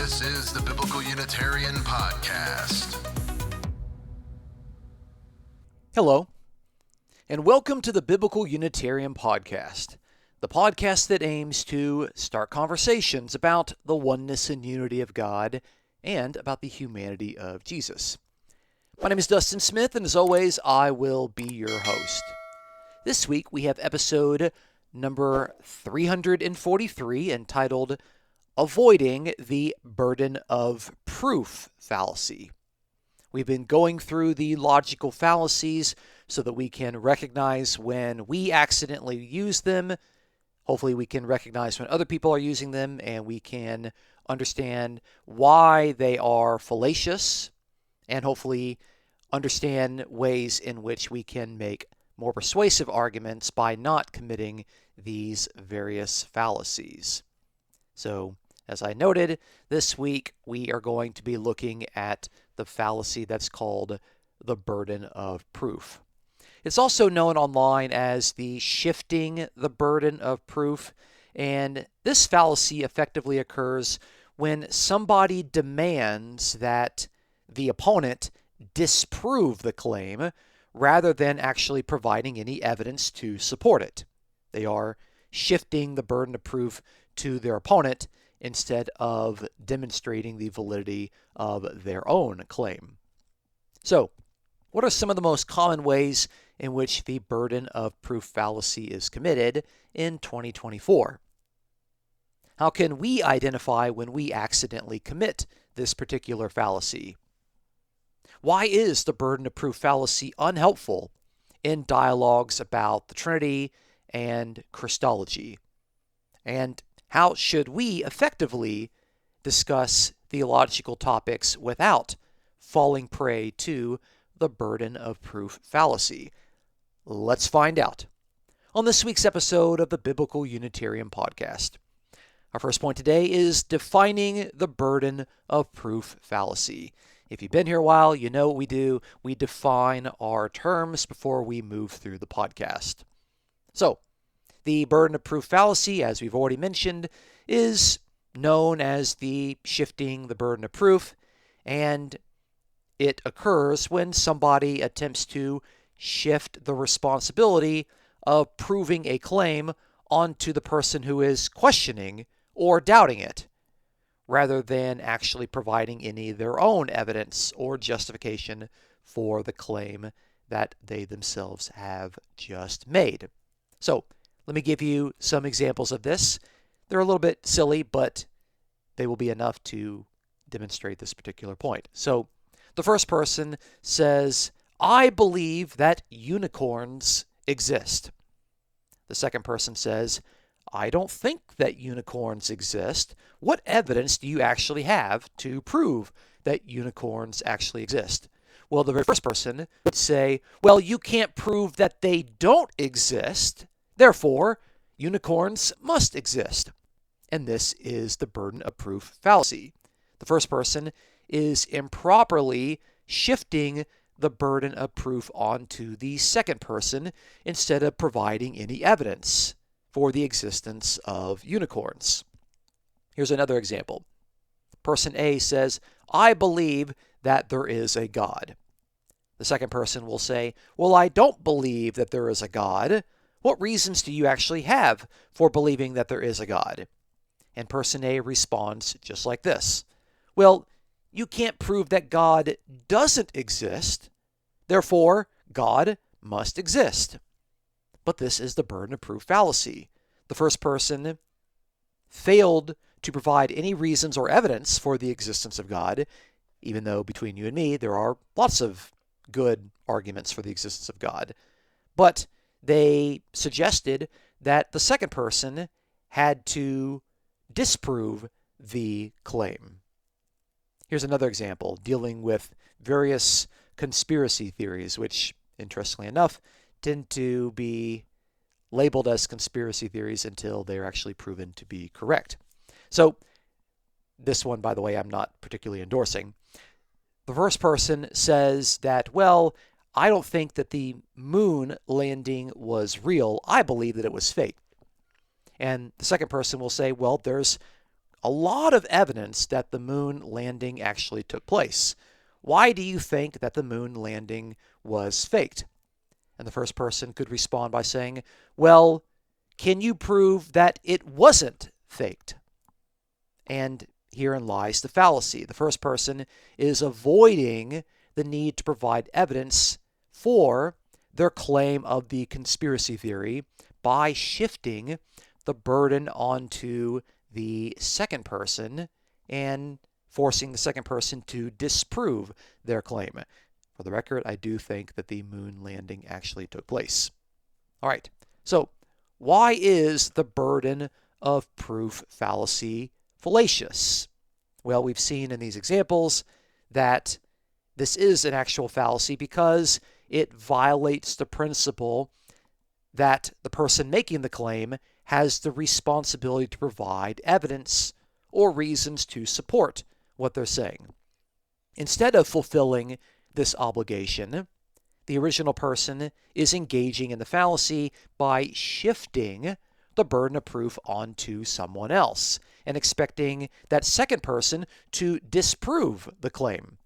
This is the Biblical Unitarian Podcast. Hello, and welcome to the Biblical Unitarian Podcast, the podcast that aims to start conversations about the oneness and unity of God and about the humanity of Jesus. My name is Dustin Smith, and as always, I will be your host. This week, we have episode number 343, entitled Avoiding the Burden of Proof Fallacy. We've been going through the logical fallacies so that we can recognize when we accidentally use them. Hopefully we can recognize when other people are using them, and we can understand why they are fallacious, and hopefully understand ways in which we can make more persuasive arguments by not committing these various fallacies. So, as I noted, this week we are going to be looking at the fallacy that's called the burden of proof. It's also known online as the shifting the burden of proof, and this fallacy effectively occurs when somebody demands that the opponent disprove the claim rather than actually providing any evidence to support it. They are shifting the burden of proof to their opponent instead of demonstrating the validity of their own claim. So, what are some of the most common ways in which the burden of proof fallacy is committed in 2024? How can we identify when we accidentally commit this particular fallacy? Why is the burden of proof fallacy unhelpful in dialogues about the Trinity and Christology? And how should we effectively discuss theological topics without falling prey to the burden of proof fallacy? Let's find out on this week's episode of the Biblical Unitarian Podcast. Our first point today is defining the burden of proof fallacy. If you've been here a while, you know what we do. We define our terms before we move through the podcast. So, the burden of proof fallacy, as we've already mentioned, is known as the shifting the burden of proof, and it occurs when somebody attempts to shift the responsibility of proving a claim onto the person who is questioning or doubting it, rather than actually providing any of their own evidence or justification for the claim that they themselves have just made. So, let me give you some examples of this. They're a little bit silly, but they will be enough to demonstrate this particular point. So, the first person says, I believe that unicorns exist. The second person says, I don't think that unicorns exist. What evidence do you actually have to prove that unicorns actually exist? Well, the very first person would say, well, you can't prove that they don't exist. Therefore, unicorns must exist. And this is the burden of proof fallacy. The first person is improperly shifting the burden of proof onto the second person instead of providing any evidence for the existence of unicorns. Here's another example. Person A says, I believe that there is a God. The second person will say, well, I don't believe that there is a God. What reasons do you actually have for believing that there is a God? And person A responds just like this. Well, you can't prove that God doesn't exist. Therefore, God must exist. But this is the burden of proof fallacy. The first person failed to provide any reasons or evidence for the existence of God, even though between you and me, there are lots of good arguments for the existence of God. But they suggested that the second person had to disprove the claim. Here's another example dealing with various conspiracy theories, which, interestingly enough, tend to be labeled as conspiracy theories until they're actually proven to be correct. So, this one, by the way, I'm not particularly endorsing. The first person says that, well, I don't think that the moon landing was real. I believe that it was fake. And the second person will say, well, there's a lot of evidence that the moon landing actually took place. Why do you think that the moon landing was faked? And the first person could respond by saying, well, can you prove that it wasn't faked? And herein lies the fallacy. The first person is avoiding the need to provide evidence for their claim of the conspiracy theory by shifting the burden onto the second person and forcing the second person to disprove their claim. For the record, I do think that the moon landing actually took place. All right, so why is the burden of proof fallacy fallacious? Well, we've seen in these examples that this is an actual fallacy because it violates the principle that the person making the claim has the responsibility to provide evidence or reasons to support what they're saying. Instead of fulfilling this obligation, the original person is engaging in the fallacy by shifting the burden of proof onto someone else and expecting that second person to disprove the claim.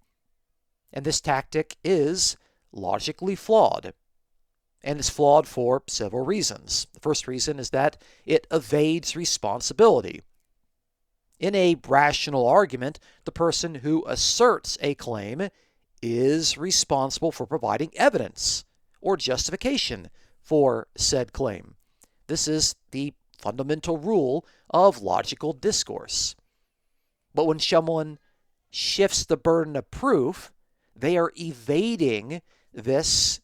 And this tactic is logically flawed. And it's flawed for several reasons. The first reason is that it evades responsibility. In a rational argument, the person who asserts a claim is responsible for providing evidence or justification for said claim. This is the fundamental rule of logical discourse. But when someone shifts the burden of proof, they are evading this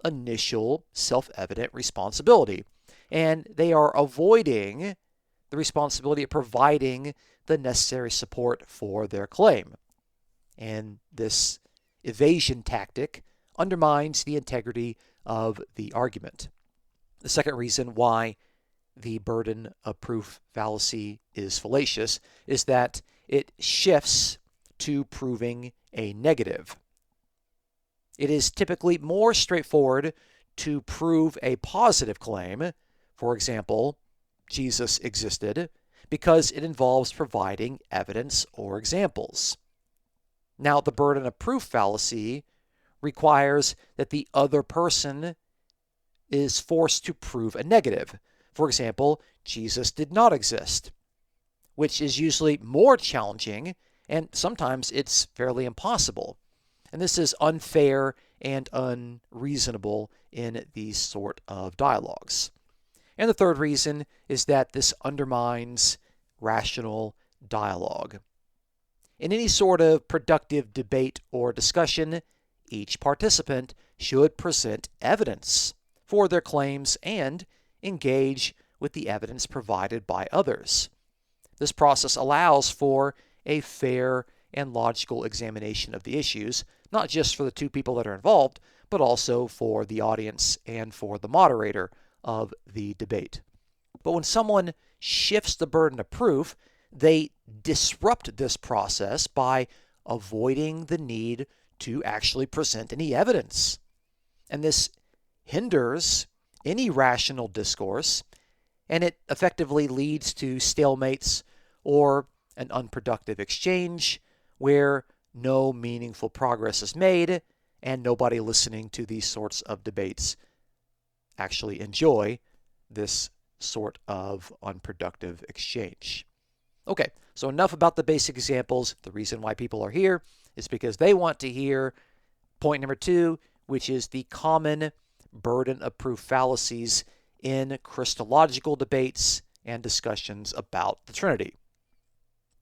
initial self-evident responsibility, and they are avoiding the responsibility of providing the necessary support for their claim. And this evasion tactic undermines the integrity of the argument. The second reason why the burden of proof fallacy is fallacious is that it shifts to proving a negative. It is typically more straightforward to prove a positive claim, for example, Jesus existed, because it involves providing evidence or examples. Now, the burden of proof fallacy requires that the other person is forced to prove a negative. For example, Jesus did not exist, which is usually more challenging, and sometimes it's fairly impossible. And this is unfair and unreasonable in these sort of dialogues. And the third reason is that this undermines rational dialogue. In any sort of productive debate or discussion, each participant should present evidence for their claims and engage with the evidence provided by others. This process allows for a fair and logical examination of the issues, not just for the two people that are involved, but also for the audience and for the moderator of the debate. But when someone shifts the burden of proof, they disrupt this process by avoiding the need to actually present any evidence. And this hinders any rational discourse, and it effectively leads to stalemates or an unproductive exchange where no meaningful progress is made and nobody listening to these sorts of debates actually enjoy this sort of unproductive exchange. Okay, so enough about the basic examples. The reason why people are here is because they want to hear point number 2, which is the common burden of proof fallacies in Christological debates and discussions about the Trinity.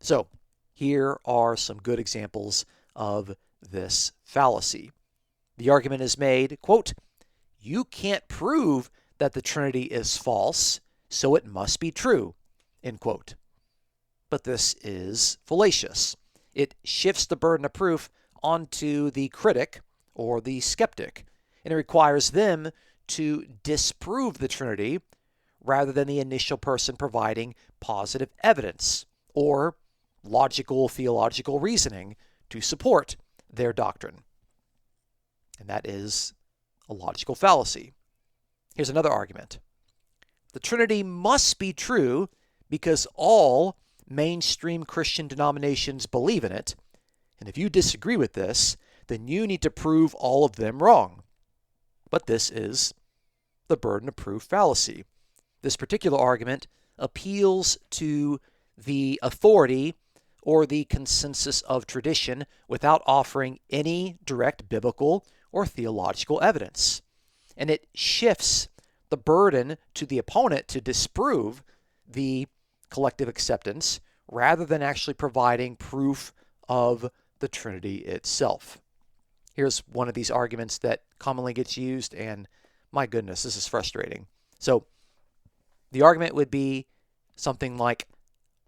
So, here are some good examples of this fallacy. The argument is made, quote, "You can't prove that the Trinity is false, so it must be true," end quote. But this is fallacious. It shifts the burden of proof onto the critic or the skeptic, and it requires them to disprove the Trinity rather than the initial person providing positive evidence or logical theological reasoning to support their doctrine. And that is a logical fallacy. Here's another argument. The Trinity must be true because all mainstream Christian denominations believe in it, and if you disagree with this, then you need to prove all of them wrong. But this is the burden of proof fallacy. This particular argument appeals to the authority or the consensus of tradition without offering any direct biblical or theological evidence. And it shifts the burden to the opponent to disprove the collective acceptance rather than actually providing proof of the Trinity itself. Here's one of these arguments that commonly gets used, and my goodness, this is frustrating. So the argument would be something like,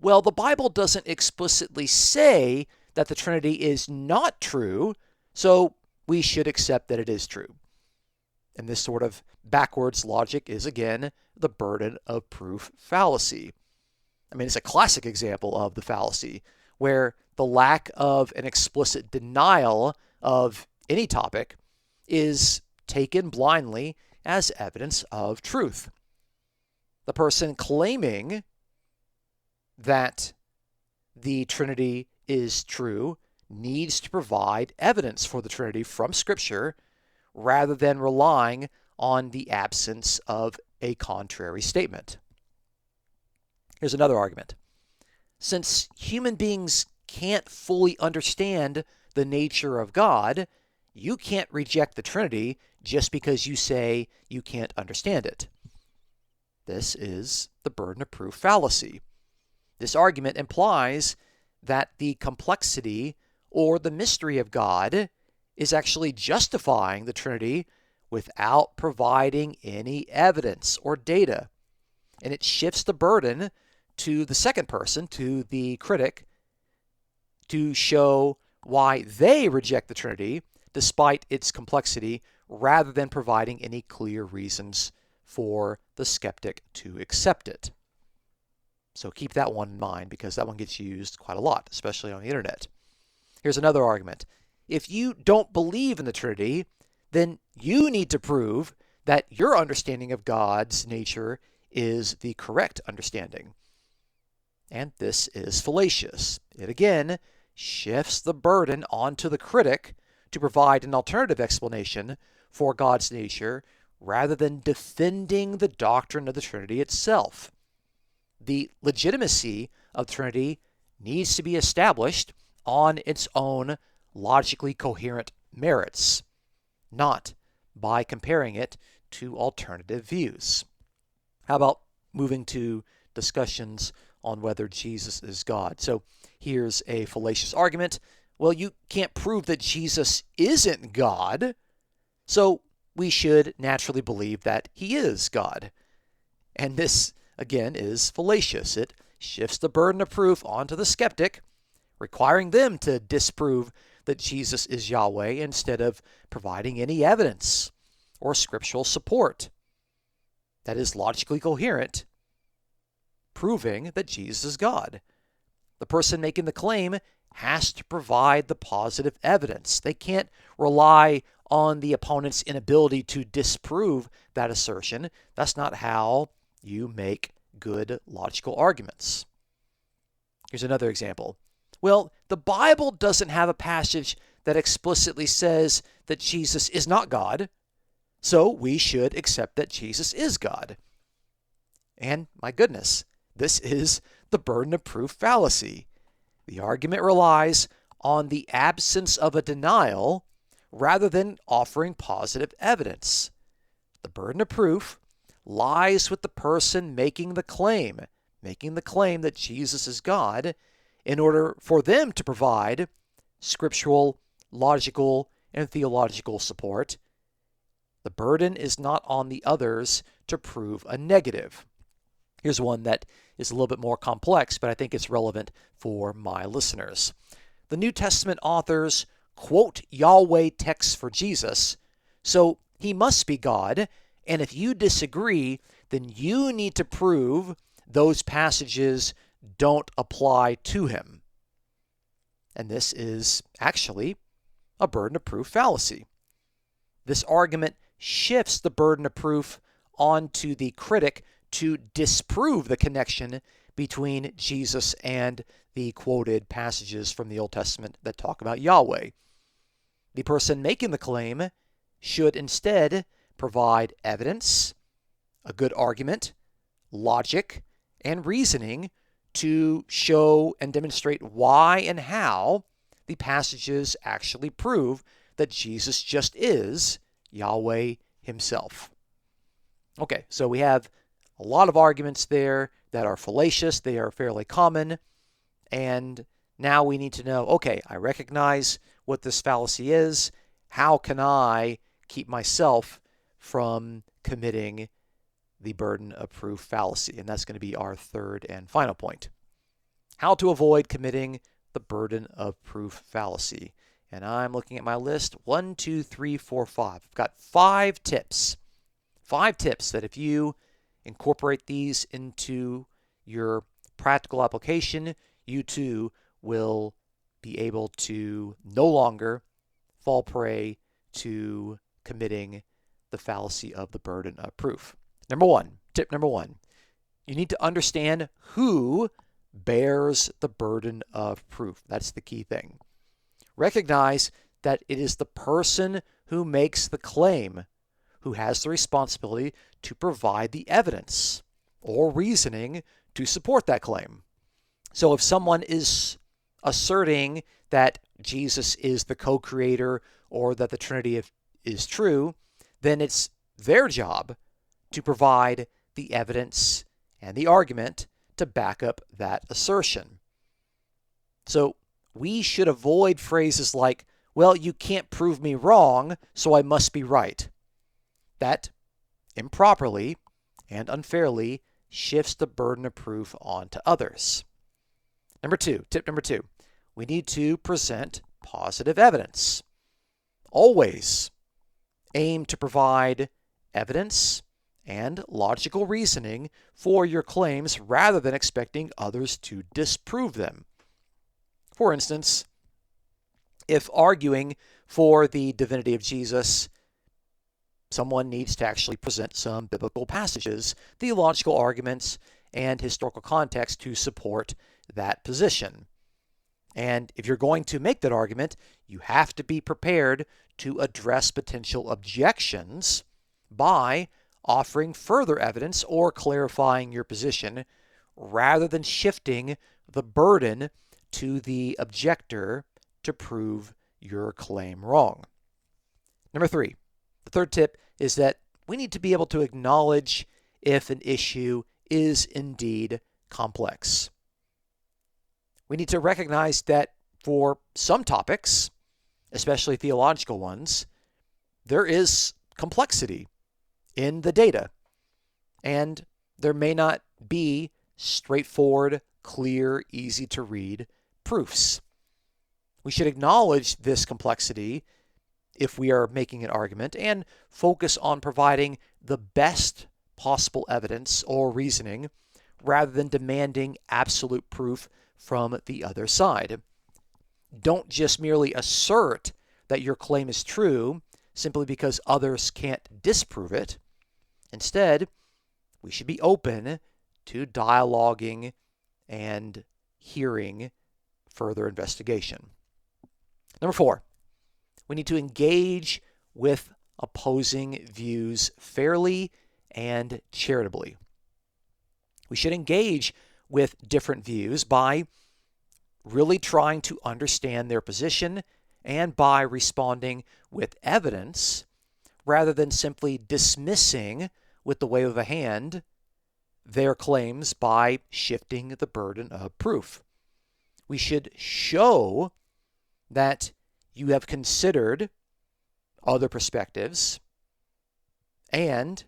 well, the Bible doesn't explicitly say that the Trinity is not true, so we should accept that it is true. And this sort of backwards logic is, again, the burden of proof fallacy. I mean, it's a classic example of the fallacy, where the lack of an explicit denial of any topic is taken blindly as evidence of truth. The person claiming that the Trinity is true needs to provide evidence for the Trinity from Scripture rather than relying on the absence of a contrary statement. Here's another argument. Since human beings can't fully understand the nature of God, you can't reject the Trinity just because you say you can't understand it. This is the burden of proof fallacy. This argument implies that the complexity or the mystery of God is actually justifying the Trinity without providing any evidence or data. And it shifts the burden to the second person, to the critic, to show why they reject the Trinity despite its complexity, rather than providing any clear reasons for the skeptic to accept it. So keep that one in mind, because that one gets used quite a lot, especially on the internet. Here's another argument. If you don't believe in the Trinity, then you need to prove that your understanding of God's nature is the correct understanding. And this is fallacious. It again shifts the burden onto the critic to provide an alternative explanation for God's nature rather than defending the doctrine of the Trinity itself. The legitimacy of the Trinity needs to be established on its own logically coherent merits, not by comparing it to alternative views. How about moving to discussions on whether Jesus is God? So here's a fallacious argument. Well, you can't prove that Jesus isn't God, so we should naturally believe that he is God. And this, again, is fallacious. It shifts the burden of proof onto the skeptic, requiring them to disprove that Jesus is Yahweh instead of providing any evidence or scriptural support that is logically coherent, proving that Jesus is God. The person making the claim has to provide the positive evidence. They can't rely on the opponent's inability to disprove that assertion. That's not how you make good logical arguments. Here's another example. Well, the Bible doesn't have a passage that explicitly says that Jesus is not God, so we should accept that Jesus is God. And my goodness, this is the burden of proof fallacy. The argument relies on the absence of a denial rather than offering positive evidence. The burden of proof lies with the person making the claim that Jesus is God, in order for them to provide scriptural, logical, and theological support. The burden is not on the others to prove a negative. Here's one that is a little bit more complex, but I think it's relevant for my listeners. The New Testament authors quote Yahweh texts for Jesus, so he must be God, and if you disagree, then you need to prove those passages don't apply to him. And this is actually a burden of proof fallacy. This argument shifts the burden of proof onto the critic to disprove the connection between Jesus and the quoted passages from the Old Testament that talk about Yahweh. The person making the claim should instead provide evidence, a good argument, logic, and reasoning to show and demonstrate why and how the passages actually prove that Jesus just is Yahweh himself. Okay, so we have a lot of arguments there that are fallacious. They are fairly common. And now we need to know, okay, I recognize what this fallacy is. How can I keep myself from committing the burden of proof fallacy? And that's going to be our third and final point. How to avoid committing the burden of proof fallacy. And I'm looking at my list. 1, 2, 3, 4, 5. I've got 5 tips. 5 tips that if you incorporate these into your practical application, you too will be able to no longer fall prey to committing the fallacy of the burden of proof. Tip number one, you need to understand who bears the burden of proof. That's the key thing. Recognize that it is the person who makes the claim who has the responsibility to provide the evidence or reasoning to support that claim. So if someone is asserting that Jesus is the co-creator or that the Trinity is true, then it's their job to provide the evidence and the argument to back up that assertion. So we should avoid phrases like, well, you can't prove me wrong, so I must be right. That improperly and unfairly shifts the burden of proof onto others. Tip number two, we need to present positive evidence. Always aim to provide evidence and logical reasoning for your claims rather than expecting others to disprove them. For instance, if arguing for the divinity of Jesus, someone needs to actually present some biblical passages, theological arguments, and historical context to support that position. And if you're going to make that argument, you have to be prepared to address potential objections by offering further evidence or clarifying your position rather than shifting the burden to the objector to prove your claim wrong. Number 3, the third tip is that we need to be able to acknowledge if an issue is indeed complex. We need to recognize that for some topics, especially theological ones, there is complexity in the data, and there may not be straightforward, clear, easy to read proofs. We should acknowledge this complexity if we are making an argument and focus on providing the best possible evidence or reasoning rather than demanding absolute proof from the other side. Don't just merely assert that your claim is true simply because others can't disprove it. Instead, we should be open to dialoguing and hearing further investigation. Number 4, we need to engage with opposing views fairly and charitably. We should engage with different views by really trying to understand their position and by responding with evidence rather than simply dismissing with the wave of a hand their claims by shifting the burden of proof. We should show that you have considered other perspectives and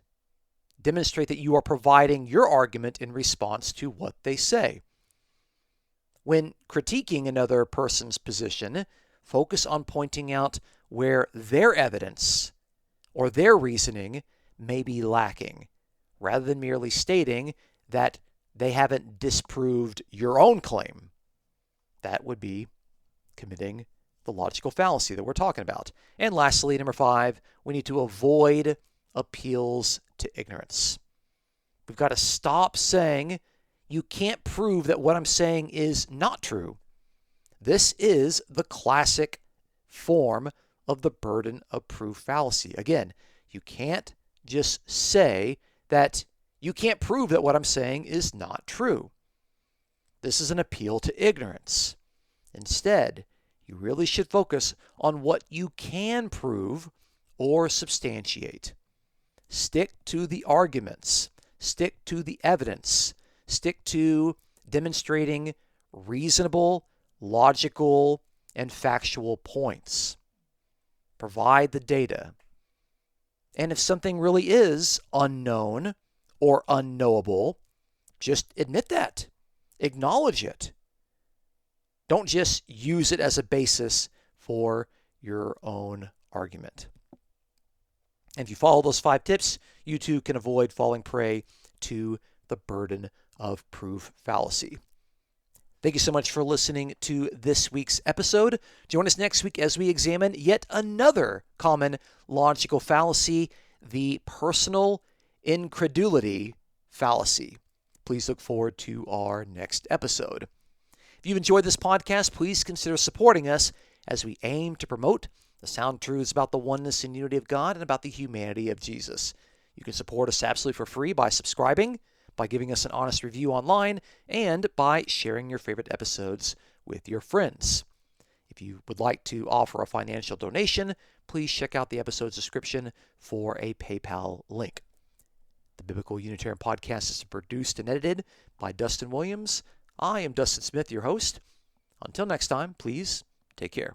demonstrate that you are providing your argument in response to what they say. When critiquing another person's position, focus on pointing out where their evidence or their reasoning may be lacking, rather than merely stating that they haven't disproved your own claim. That would be committing the logical fallacy that we're talking about. And lastly, number 5, we need to avoid appeals to ignorance. We've got to stop saying, you can't prove that what I'm saying is not true. This is the classic form of the burden of proof fallacy. Again, you can't just say that you can't prove that what I'm saying is not true. This is an appeal to ignorance. Instead, you really should focus on what you can prove or substantiate. Stick to the arguments. Stick to the evidence. Stick to demonstrating reasonable, logical, and factual points. Provide the data. And if something really is unknown or unknowable, just admit that. Acknowledge it. Don't just use it as a basis for your own argument. And if you follow those 5 tips, you too can avoid falling prey to the burden of proof fallacy. Thank you so much for listening to this week's episode. Join us next week as we examine yet another common logical fallacy, the personal incredulity fallacy. Please look forward to our next episode. If you've enjoyed this podcast, please consider supporting us as we aim to promote the sound truths about the oneness and unity of God and about the humanity of Jesus. You can support us absolutely for free by subscribing, by giving us an honest review online, and by sharing your favorite episodes with your friends. If you would like to offer a financial donation, please check out the episode's description for a PayPal link. The Biblical Unitarian Podcast is produced and edited by Dustin Williams. I am Dustin Smith, your host. Until next time, please take care.